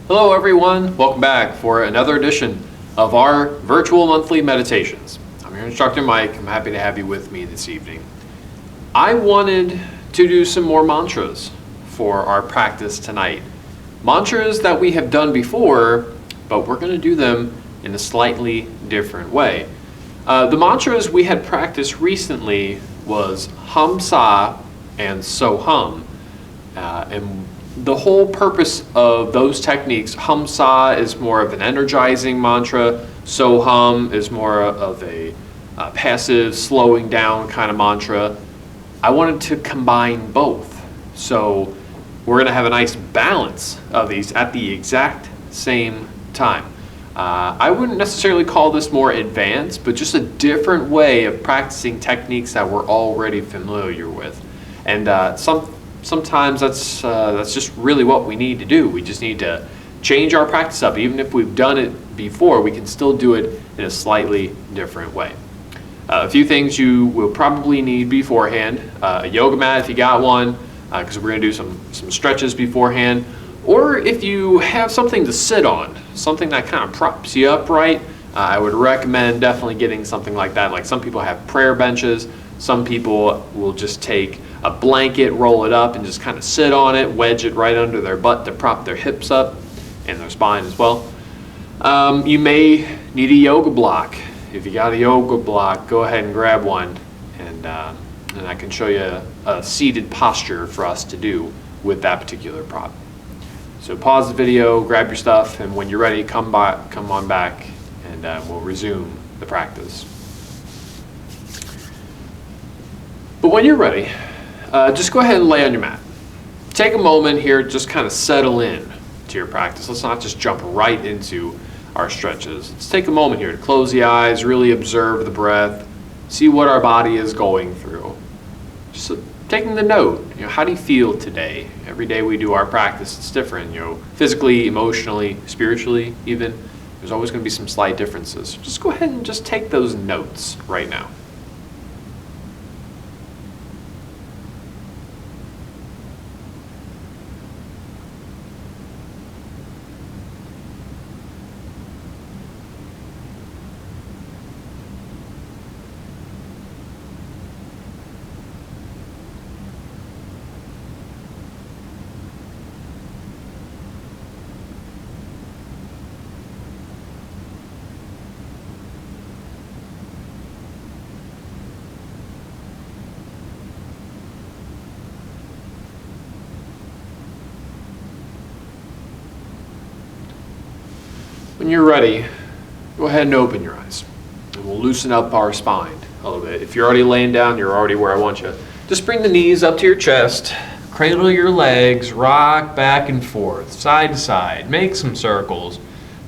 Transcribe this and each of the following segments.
Hello everyone, welcome back for another edition of our virtual monthly meditations. I'm your instructor Mike. I'm happy to have you with me this evening. I wanted to do some more mantras for our practice tonight. Mantras that we have done before, but we're going to do them in a slightly different way. The mantras we had practiced recently was Hamsa and Soham. And the whole purpose of those techniques, Hamsa is more of an energizing mantra, Soham is more of a passive, slowing down kind of mantra. I wanted to combine both. So we're going to have a nice balance of these at the exact same time. I wouldn't necessarily call this more advanced, but just a different way of practicing techniques that we're already familiar with. And sometimes that's just really what we need to do. We just need to change our practice up. Even if we've done it before, we can still do it in a slightly different way. A few things you will probably need beforehand. A yoga mat if you got one, because we're going to do some stretches beforehand. Or if you have something to sit on, something that kind of props you up right, I would recommend definitely getting something like that. Like some people have prayer benches. Some people will just take a blanket, roll it up, and just kind of sit on it, wedge it right under their butt to prop their hips up and their spine as well. You may need a yoga block. If you got a yoga block, go ahead and grab one, and I can show you a seated posture for us to do with that particular prop. So pause the video, grab your stuff, and when you're ready, come on back, and we'll resume the practice. But when you're ready, just go ahead and lay on your mat. Take a moment here, just kind of settle in to your practice. Let's not just jump right into our stretches. Let's take a moment here to close the eyes, really observe the breath, see what our body is going through. Just taking the note, how do you feel today? Every day we do our practice, it's different, physically, emotionally, spiritually even. There's always going to be some slight differences. Just go ahead and just take those notes right now. When you're ready, go ahead and open your eyes. And we'll loosen up our spine a little bit. If you're already laying down, you're already where I want you. Just bring the knees up to your chest, cradle your legs, rock back and forth, side to side, make some circles.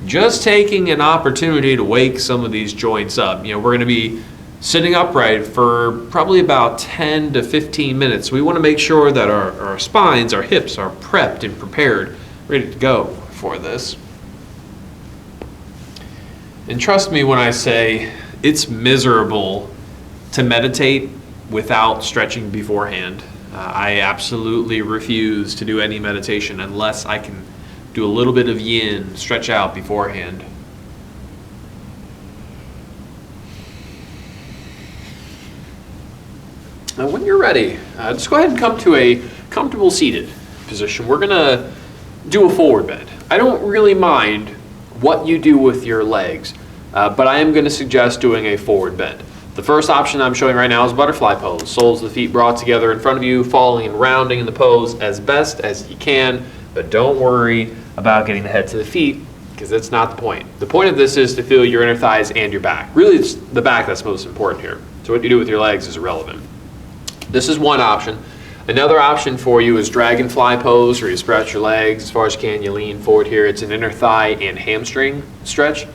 Just taking an opportunity to wake some of these joints up. We're going to be sitting upright for probably about 10 to 15 minutes. We want to make sure that our spines, our hips are prepped and prepared, ready to go for this. And trust me when I say it's miserable to meditate without stretching beforehand. I absolutely refuse to do any meditation unless I can do a little bit of yin, stretch out beforehand. Now when you're ready, just go ahead and come to a comfortable seated position. We're going to do a forward bend. I don't really mind what you do with your legs, but I am going to suggest doing a forward bend. The first option I'm showing right now is butterfly pose. Soles of the feet brought together in front of you, falling and rounding in the pose as best as you can, but don't worry about getting the head to the feet because that's not the point. The point of this is to feel your inner thighs and your back. Really, it's the back that's most important here. So what you do with your legs is irrelevant. This is one option. Another option for you is Dragonfly Pose, where you stretch your legs as far as you can. You lean forward here. It's an inner thigh and hamstring stretch.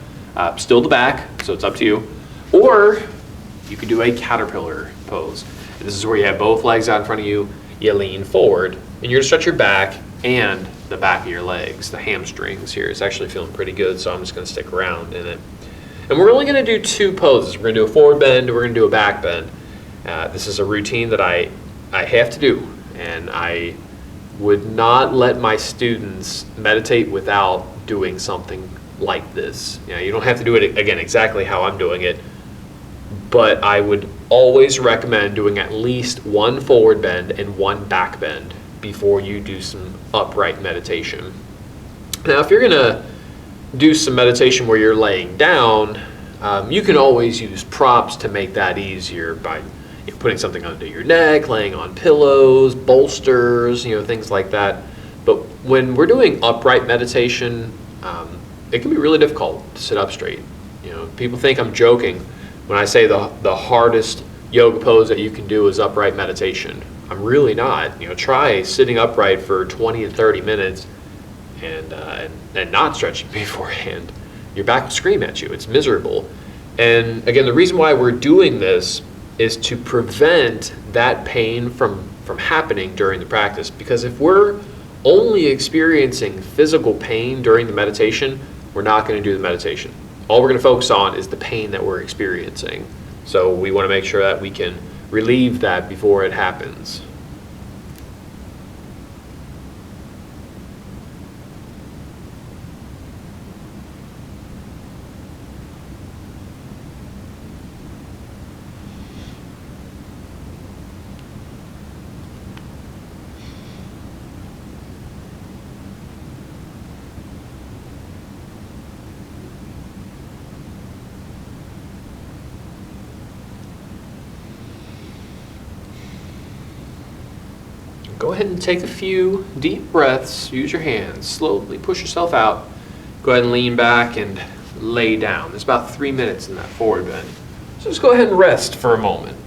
Still the back, so it's up to you. Or you could do a caterpillar pose. And this is where you have both legs out in front of you. You lean forward, and you're going to stretch your back and the back of your legs, the hamstrings here. It's actually feeling pretty good, so I'm just going to stick around in it. And we're only going to do two poses. We're going to do a forward bend, and we're going to do a back bend. This is a routine that I have to do, and I would not let my students meditate without doing something like this. You don't have to do it, again, exactly how I'm doing it, but I would always recommend doing at least one forward bend and one back bend before you do some upright meditation. Now, if you're going to do some meditation where you're laying down, you can always use props to make that easier by putting something under your neck, laying on pillows, bolsters, things like that. But when we're doing upright meditation, it can be really difficult to sit up straight. People think I'm joking when I say the hardest yoga pose that you can do is upright meditation. I'm really not. Try sitting upright for 20 and 30 minutes and not stretching beforehand. Your back will scream at you. It's miserable. And again, the reason why we're doing this is to prevent that pain from happening during the practice. Because if we're only experiencing physical pain during the meditation, we're not going to do the meditation. All we're going to focus on is the pain that we're experiencing. So we want to make sure that we can relieve that before it happens. Go ahead and take a few deep breaths. Use your hands. Slowly push yourself out. Go ahead and lean back and lay down. There's about 3 minutes in that forward bend. So just go ahead and rest for a moment.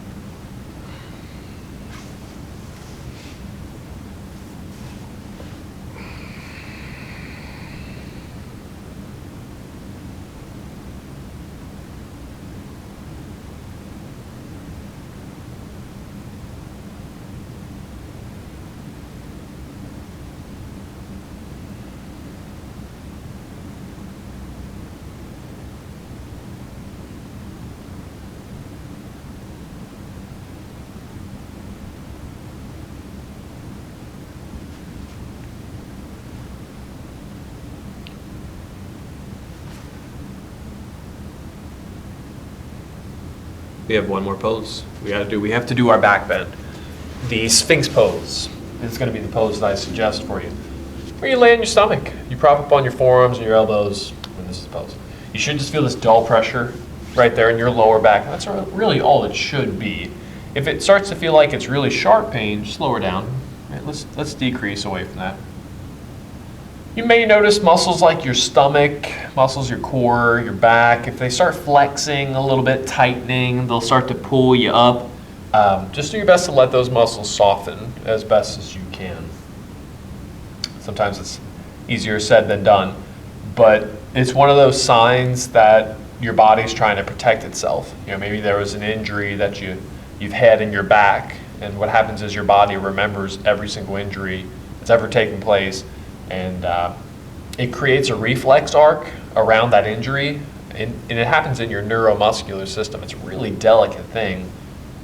We have one more pose we got to do. We have to do our back bend. The Sphinx pose is going to be the pose that I suggest for you. Where you lay on your stomach. You prop up on your forearms and your elbows, and this is the pose. You should just feel this dull pressure right there in your lower back. That's really all it should be. If it starts to feel like it's really sharp pain, just lower down. Right, let's decrease away from that. You may notice muscles like your stomach, muscles, your core, your back, if they start flexing a little bit, tightening, they'll start to pull you up. Just do your best to let those muscles soften as best as you can. Sometimes it's easier said than done, but it's one of those signs that your body's trying to protect itself. Maybe there was an injury that you've had in your back, and what happens is your body remembers every single injury that's ever taken place, and it creates a reflex arc around that injury, and it happens in your neuromuscular system. It's a really delicate thing.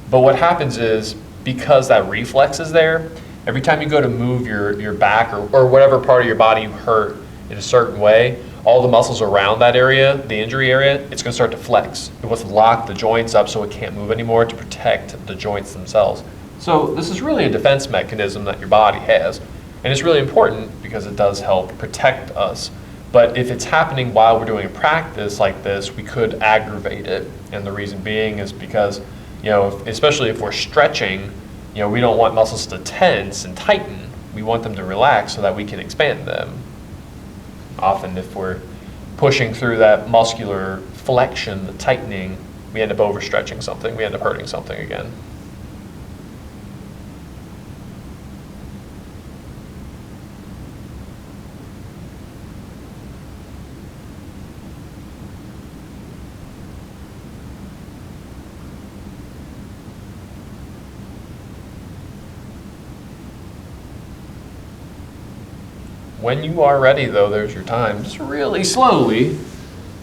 But what happens is, because that reflex is there, every time you go to move your back or whatever part of your body you hurt in a certain way, all the muscles around that area, the injury area, it's going to start to flex. It wants to lock the joints up so it can't move anymore to protect the joints themselves. So this is really a defense mechanism that your body has. And it's really important because it does help protect us. But if it's happening while we're doing a practice like this, we could aggravate it. And the reason being is because, especially if we're stretching, we don't want muscles to tense and tighten. We want them to relax so that we can expand them. Often if we're pushing through that muscular flexion, the tightening, we end up overstretching something. We end up hurting something again. When you are ready, though, there's your time. Just really slowly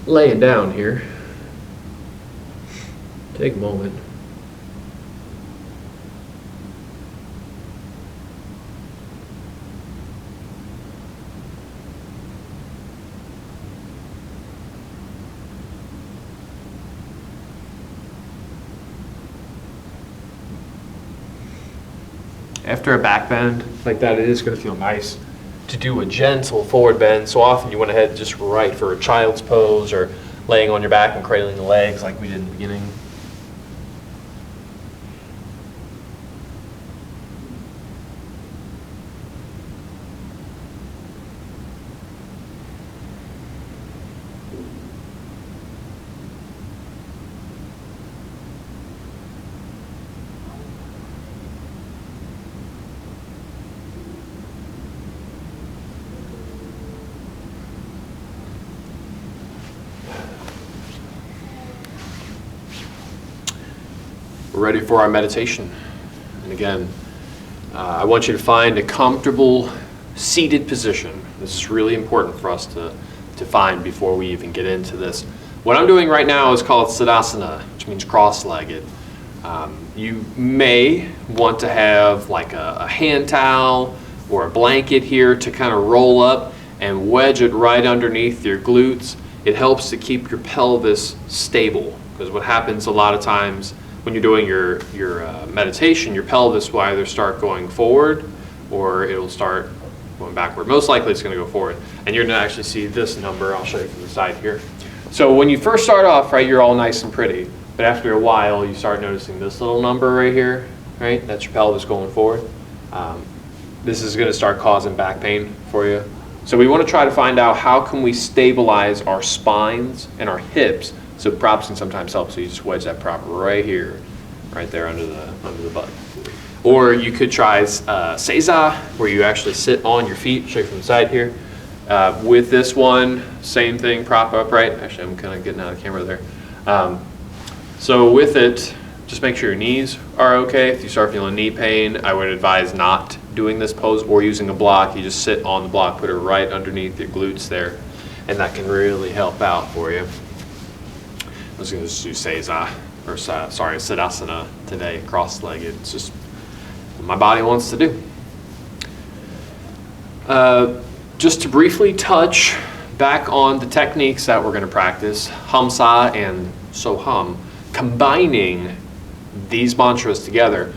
laying down here. Take a moment. After a back bend like that, it is going to feel nice to do a gentle forward bend. So often you went ahead just right for a child's pose or laying on your back and cradling the legs like we did in the beginning. We're ready for our meditation. And again, I want you to find a comfortable seated position. This is really important for us to find before we even get into this. What I'm doing right now is called Siddhasana, which means cross-legged. You may want to have like a hand towel or a blanket here to kind of roll up and wedge it right underneath your glutes. It helps to keep your pelvis stable, because what happens a lot of times when you're doing your meditation, your pelvis will either start going forward or it'll start going backward. Most likely it's going to go forward. And you're going to actually see this number. I'll show you from the side here. So when you first start off, right, you're all nice and pretty. But after a while, you start noticing this little number right here, right? That's your pelvis going forward. This is going to start causing back pain for you. So we want to try to find out how can we stabilize our spines and our hips. So props can sometimes help. So you just wedge that prop right here, right there under the butt. Or you could try Seiza, where you actually sit on your feet. Show you from the side here. With this one, same thing, prop upright. Actually, I'm kind of getting out of the camera there. So with it, just make sure your knees are okay. If you start feeling knee pain, I would advise not doing this pose or using a block. You just sit on the block, put it right underneath your glutes there, and that can really help out for you. I was going to just do Seiza, or sorry, Siddhasana today, cross-legged. It's just what my body wants to do. Just to briefly touch back on the techniques that we're going to practice, Hamsa and Soham, combining these mantras together.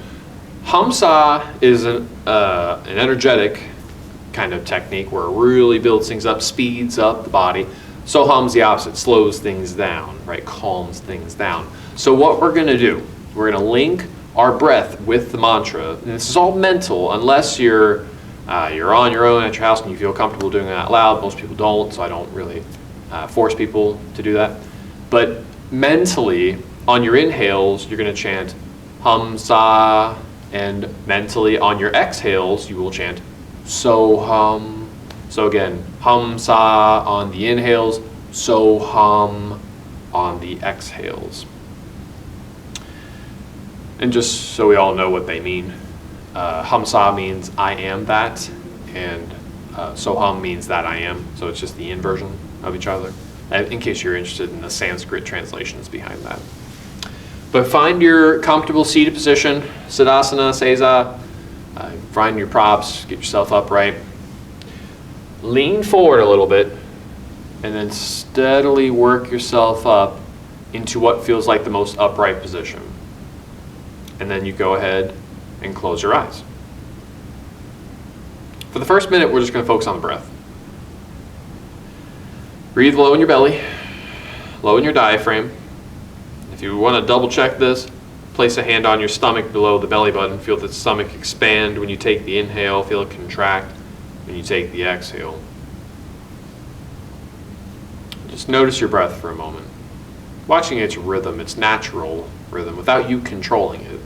Hamsa is an energetic kind of technique where it really builds things up, speeds up the body. Soham's the opposite, slows things down, right? Calms things down. So what we're going to do, we're going to link our breath with the mantra. And this is all mental, unless you're on your own at your house and you feel comfortable doing it out loud. Most people don't, so I don't really force people to do that. But mentally, on your inhales, you're going to chant Hamsa, and mentally on your exhales, you will chant Soham. So again, Hamsa on the inhales, Soham on the exhales. And just so we all know what they mean, Hamsa means I am that, and Soham means that I am. So it's just the inversion of each other, in case you're interested in the Sanskrit translations behind that. But find your comfortable seated position, Siddhasana, Seiza, find your props, get yourself upright. Lean forward a little bit, and then steadily work yourself up into what feels like the most upright position. And then you go ahead and close your eyes. For the first minute, we're just going to focus on the breath. Breathe low in your belly, low in your diaphragm. If you want to double check this, place a hand on your stomach below the belly button. Feel the stomach expand when you take the inhale, feel it contract when you take the exhale. Just notice your breath for a moment. Watching its rhythm, its natural rhythm, without you controlling it.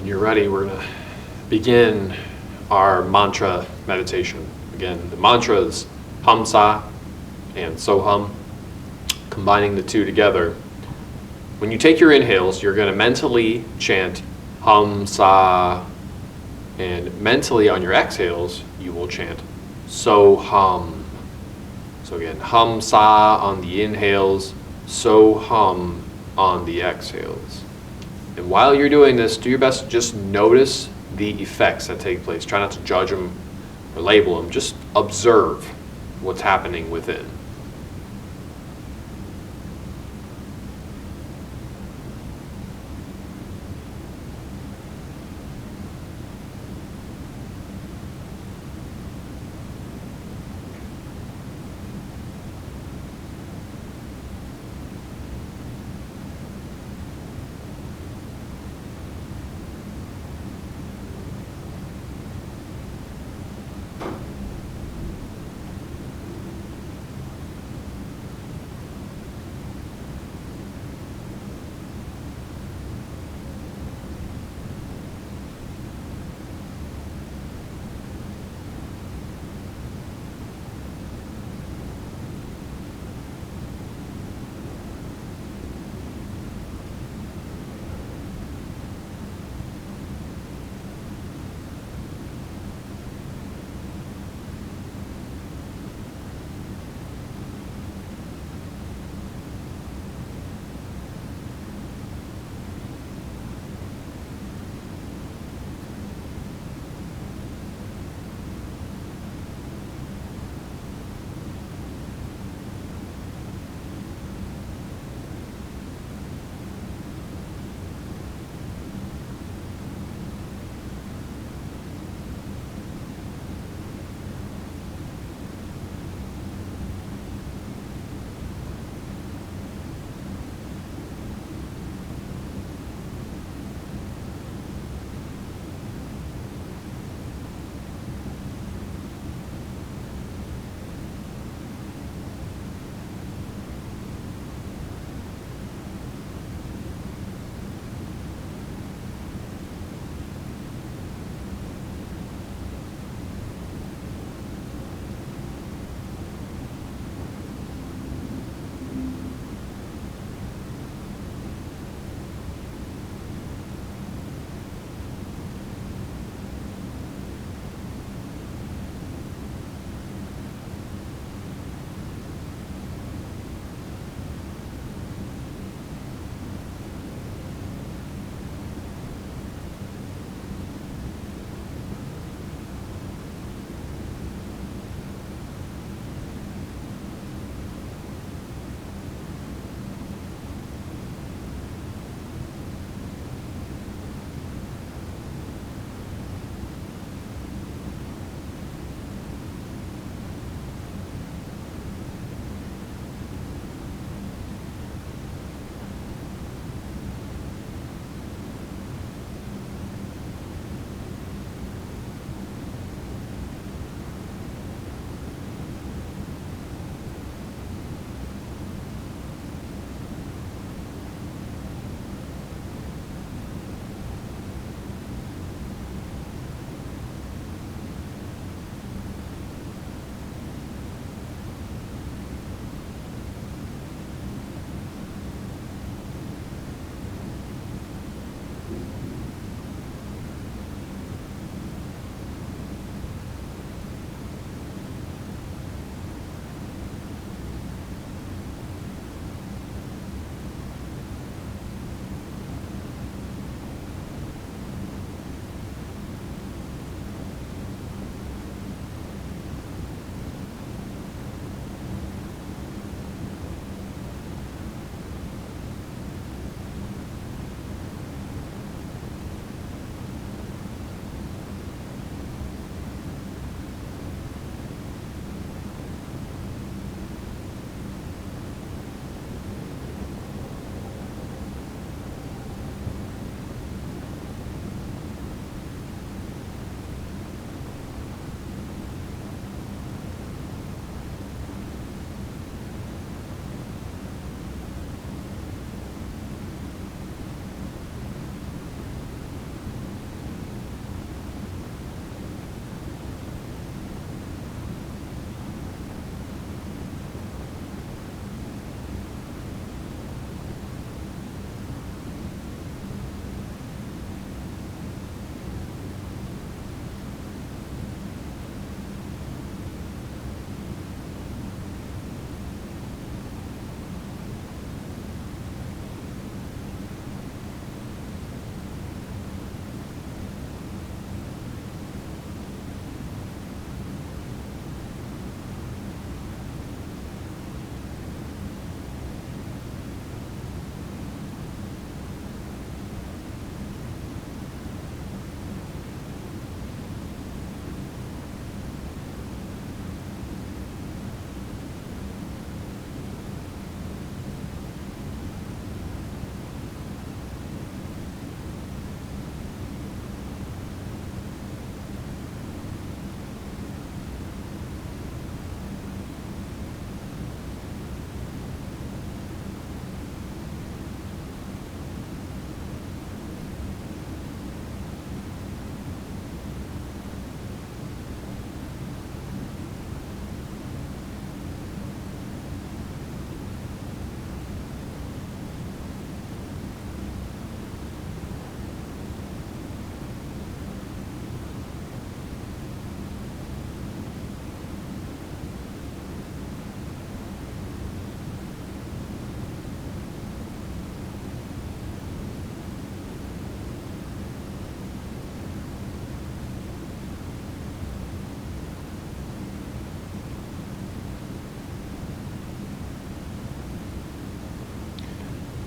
When you're ready, we're going to begin our mantra meditation. Again, the mantra is Hamsa and Soham, combining the two together. When you take your inhales, you're going to mentally chant Hamsa, and mentally on your exhales, you will chant Soham. So again, Hamsa on the inhales, Soham on the exhales. And while you're doing this, do your best to just notice the effects that take place. Try not to judge them or label them. Just observe what's happening within.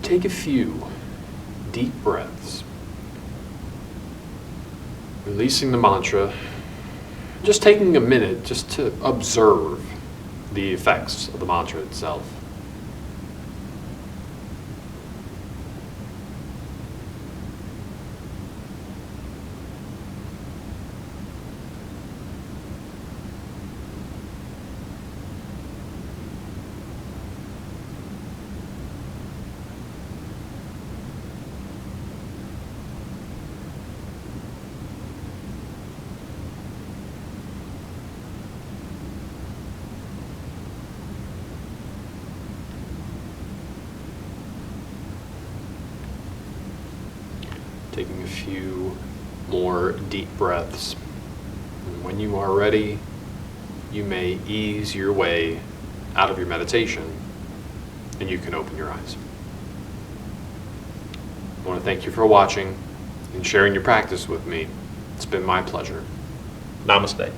take a few deep breaths, releasing the mantra, just taking a minute just to observe the effects of the mantra itself. Taking a few more deep breaths. And when you are ready, you may ease your way out of your meditation and you can open your eyes. I want to thank you for watching and sharing your practice with me. It's been my pleasure. Namaste.